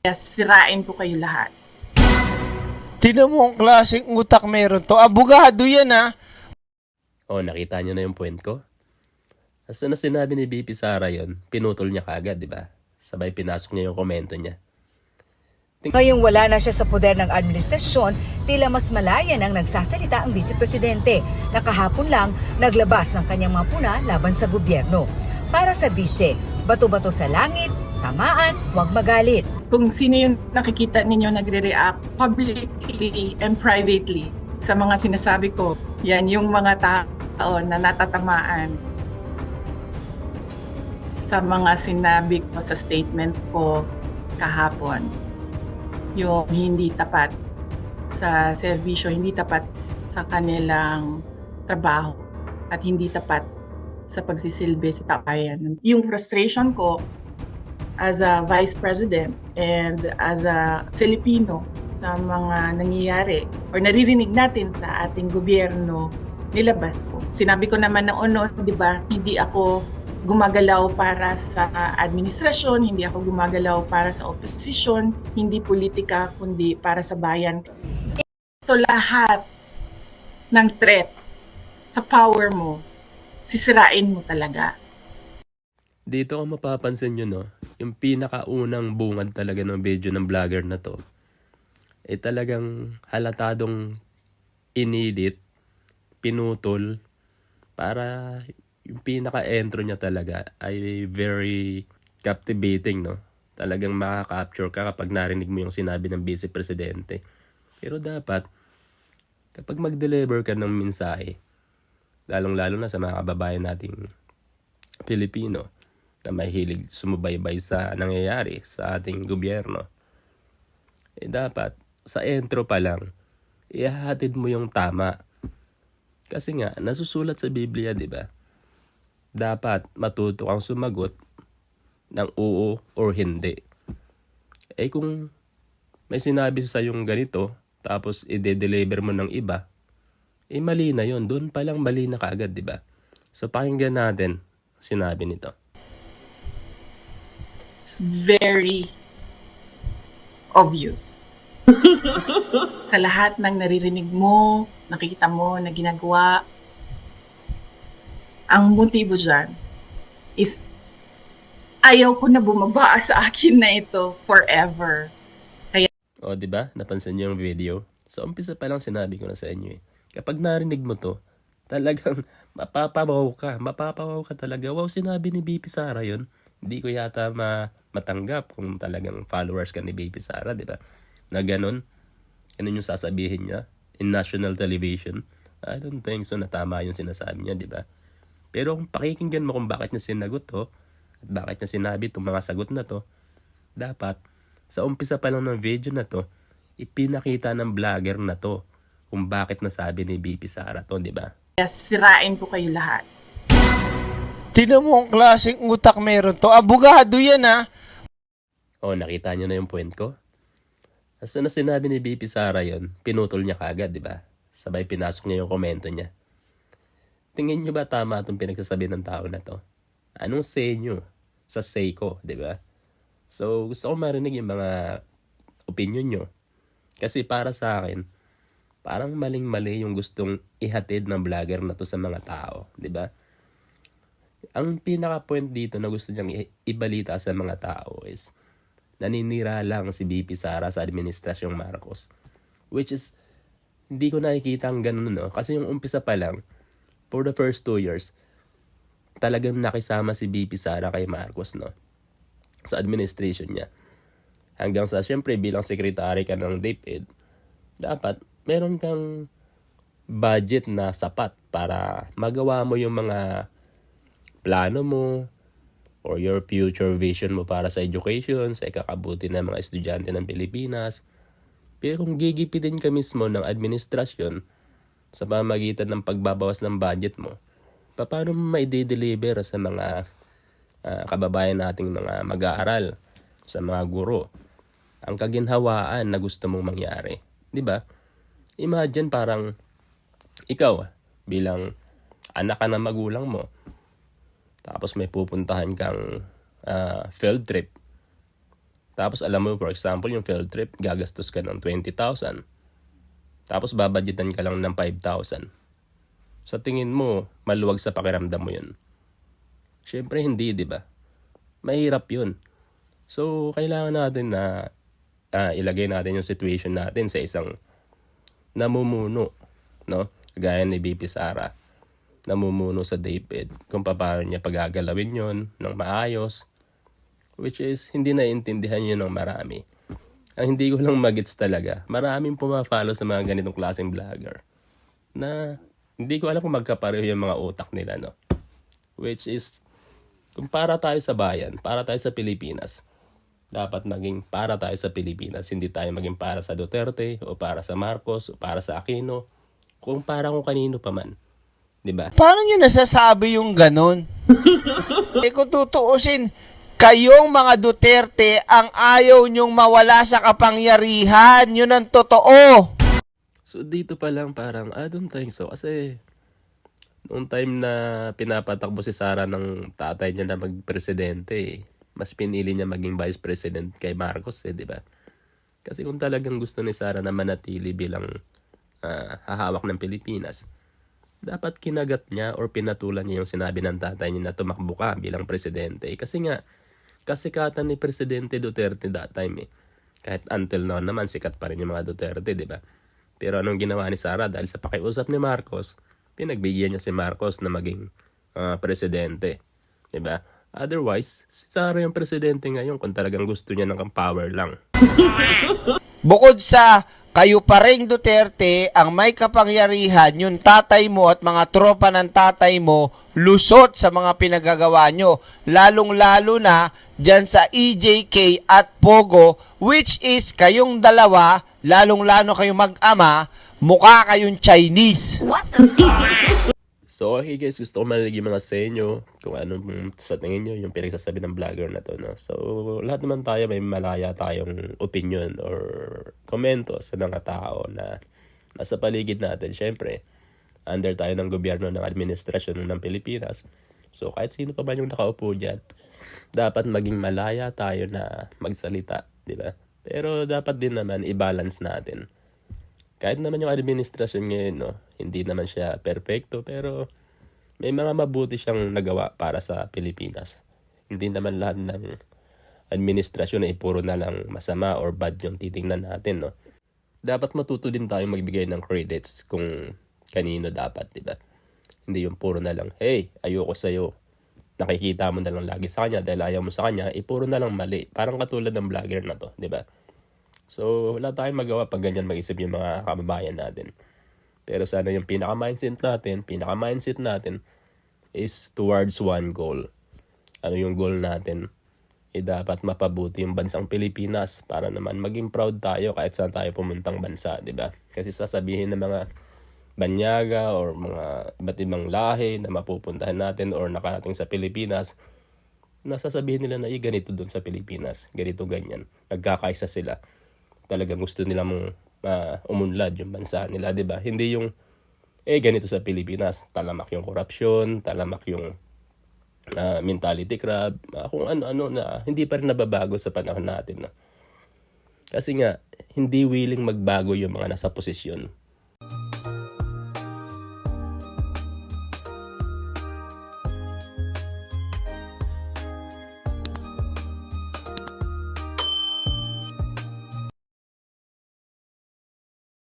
Sirain ko kayo lahat. Tinan mo ang klaseng utak meron to. Abogado yan ha. Nakita niyo na yung point ko? As soon as sinabi ni BP Sara yun, pinutol niya kaagad, di ba? Sabay pinasok niya yung komento niya. Ngayong wala na siya sa poder ng administrasyon, tila mas malaya nang nagsasalita ang vice-presidente na kahapon lang naglabas ng kanyang mga puna laban sa gobyerno. Para sa vice, bato-bato sa langit, tamaan, huwag magalit. Kung sino yung nakikita ninyo nagre-react publicly and privately sa mga sinasabi ko, yan yung mga tao na natatamaan sa mga sinabi ko sa statements ko kahapon. Yung hindi tapat sa serbisyo, hindi tapat sa kanilang trabaho, at hindi tapat sa pagsisilbi sa tabayan. Yung frustration ko as a Vice President and as a Filipino sa mga nangyayari or naririnig natin sa ating gobyerno, nilabas ko. Sinabi ko naman noon, di ba, hindi ako gumagalaw para sa administrasyon, hindi ako gumagalaw para sa oposisyon, hindi politika, kundi para sa bayan. Ito lahat ng threat sa power mo, sisirain mo talaga. Dito kung mapapansin nyo, no, yung pinakaunang bungad talaga ng video ng vlogger na to, talagang halatadong inedit, pinutol, para yung pinaka-intro niya talaga ay very captivating, no? Talagang makaka-capture ka kapag narinig mo yung sinabi ng Vice Presidente. Pero dapat, kapag mag-deliver ka ng mensahe, lalong-lalo na sa mga kababayan nating Pilipino na mahilig sumubaybay sa nangyayari sa ating gobyerno, dapat sa intro pa lang, ihahatid mo yung tama. Kasi nga, nasusulat sa Biblia, di ba? Dapat matuto kang sumagot ng oo or hindi. Kung may sinabi sa yung ganito, tapos i-deliver mo ng iba, mali na yun. Doon pa lang mali na kaagad, di ba? So, pakinggan natin sinabi nito. It's very obvious. Sa lahat ng naririnig mo, nakikita mo na ginagawa, ang motibo dyan is ayaw ko na bumaba sa akin na ito forever. Di ba? Napansin niyo yung video? Sa umpisa pa lang sinabi ko na sa inyo Kapag narinig mo to, talagang mapapawaw ka talaga. Wow, sinabi ni BP Sara yun. Hindi ko yata matanggap kung talagang followers ka ni BP Sara, di ba? Na ganun. Ganun yung sasabihin niya in national television. I don't think so na tama yung sinasabi niya, di ba? Pero kung pakikinggan mo kung bakit niya sinagot to, at bakit niya sinabi itong mga sagot na to, dapat sa umpisa pa lang ng video na to, ipinakita ng vlogger na to kung bakit nasabi ni BP Sara to, di ba? Sirain ko kayo lahat. Tinan mo ang klaseng utak meron to. Abogado yan ha. Nakita niyo na yung point ko? As soon as sinabi ni BP Sara yun, pinutol niya kaagad, di ba? Sabay pinasok niya yung komento niya. Tingin niyo ba tama itong pinagsasabi ng tao na to? Anong say niyo sa say ko, di ba? So, gusto ko marinig yung mga opinion niyo. Kasi para sa akin, parang maling-mali yung gustong ihatid ng vlogger na to sa mga tao, di ba? Ang pinaka-point dito na gusto niyang ibalita sa mga tao is naninira lang si BP Sara sa Administrasyong Marcos. Which is, hindi ko nakikita ang ganun, no? Kasi yung umpisa pa lang, for the first 2 years, talagang nakisama si BP Sara kay Marcos, no? Sa administration niya. Hanggang sa, syempre, bilang secretary ka ng DepEd, dapat meron kang budget na sapat para magawa mo yung mga plano mo or your future vision mo para sa education, sa ikakabuti ng mga estudyante ng Pilipinas. Pero kung gigipitin ka mismo ng administrasyon sa pamagitan ng pagbabawas ng budget mo, paano mo maide-deliver sa mga kababayan nating mga mag-aaral, sa mga guro, ang kaginhawaan na gusto mong mangyari? Di ba? Imagine parang ikaw bilang anak ka ng magulang mo, tapos may pupuntahan kang field trip. Tapos alam mo, for example, yung field trip, gagastos ka ng 20,000. Tapos babudgetan ka lang ng 5,000. Sa tingin mo, maluwag sa pakiramdam mo yun? Siyempre hindi, di ba? Mahirap yun. So, kailangan natin na ilagay natin yung situation natin sa isang namumuno, no? Gaya ni BP Sara, namumuno sa DepEd, kung paano niya pagagalawin yun ng maayos, which is hindi naiintindihan yun ng marami. Ang hindi ko lang magets talaga, maraming pumafollow sa mga ganitong klaseng vlogger na hindi ko alam kung magkapareho yung mga utak nila, no? Which is, kung para tayo sa bayan, para tayo sa Pilipinas, dapat maging para tayo sa Pilipinas. Hindi tayo maging para sa Duterte o para sa Marcos o para sa Aquino. Kung para kung kanino pa man. Diba? Paano nyo nasasabi yung ganun? Kung tutuusin, kayong mga Duterte ang ayaw nyong mawala sa kapangyarihan. Yun ang totoo. So dito pa lang parang, I don't think so. Kasi noong time na pinapatakbo si Sara ng tatay niya na magpresidente, mas pinili niya maging vice president kay Marcos, di ba? Kasi kung talagang gusto ni Sara na manatili bilang hahawak ng Pilipinas, dapat kinagat niya or pinatulan niya yung sinabi ng tatay niya na tumakbo ka bilang presidente. Kasi nga, kasikatan ni Presidente Duterte that time Kahit until now naman, sikat pa rin yung mga Duterte, di ba? Pero anong ginawa ni Sara? Dahil sa pakiusap ni Marcos, pinagbigyan niya si Marcos na maging presidente, di ba? Otherwise, si Sara yung presidente ngayon kung talagang gusto niya ng power lang. Bukod sa kayo pa ring Duterte ang may kapangyarihan, yung tatay mo at mga tropa ng tatay mo lusot sa mga pinagagawa nyo. Lalong-lalo na dyan sa EJK at Pogo, which is kayong dalawa, lalong-lalo kayong mag-ama, mukha kayong Chinese. So okay guys, gusto ko marinig yung mga sa inyo kung ano sa tingin nyo yung pinagsasabi ng vlogger na to, no? So lahat naman tayo may malaya tayong opinion or komento sa mga tao na nasa paligid natin. Syempre, under tayo ng gobyerno ng administrasyon ng Pilipinas. So kahit sino pa man yung nakaupo dyan, dapat maging malaya tayo na magsalita, di ba? Pero dapat din naman i-balance natin. Kahit naman yung administrasyon ngayon, no, hindi naman siya perfecto, pero may mga mabuti siyang nagawa para sa Pilipinas. Hindi naman lahat ng administrasyon ay puro na lang masama or bad yung titingnan natin, no. Dapat matuto din tayo magbigay ng credits kung kanino dapat, di ba? Hindi yung puro na lang, hey, ayoko sa'yo. Nakikita mo na lang lagi sa kanya dahil ayaw mo sa kanya, puro na lang mali. Parang katulad ng vlogger na to, di ba? So, wala tayong magawa pag ganyan mag-isip yung mga kababayan natin. Pero sana yung pinaka-mindset natin is towards one goal. Ano yung goal natin? Dapat mapabuti yung bansang Pilipinas para naman maging proud tayo kahit saan tayo pumuntang bansa, di ba? Kasi sasabihin ng mga banyaga or mga iba't ibang lahi na mapupuntahan natin or nakarating sa Pilipinas, nasasabihin nila na ganito doon sa Pilipinas, ganito ganyan. Nagkakaisa sila. Talagang gusto nilang umunlad yung bansa nila, di ba? Hindi yung, ganito sa Pilipinas, talamak yung korupsyon, talamak yung mentality crab, kung ano-ano na hindi pa rin nababago sa panahon natin. No? Kasi nga, hindi willing magbago yung mga nasa posisyon.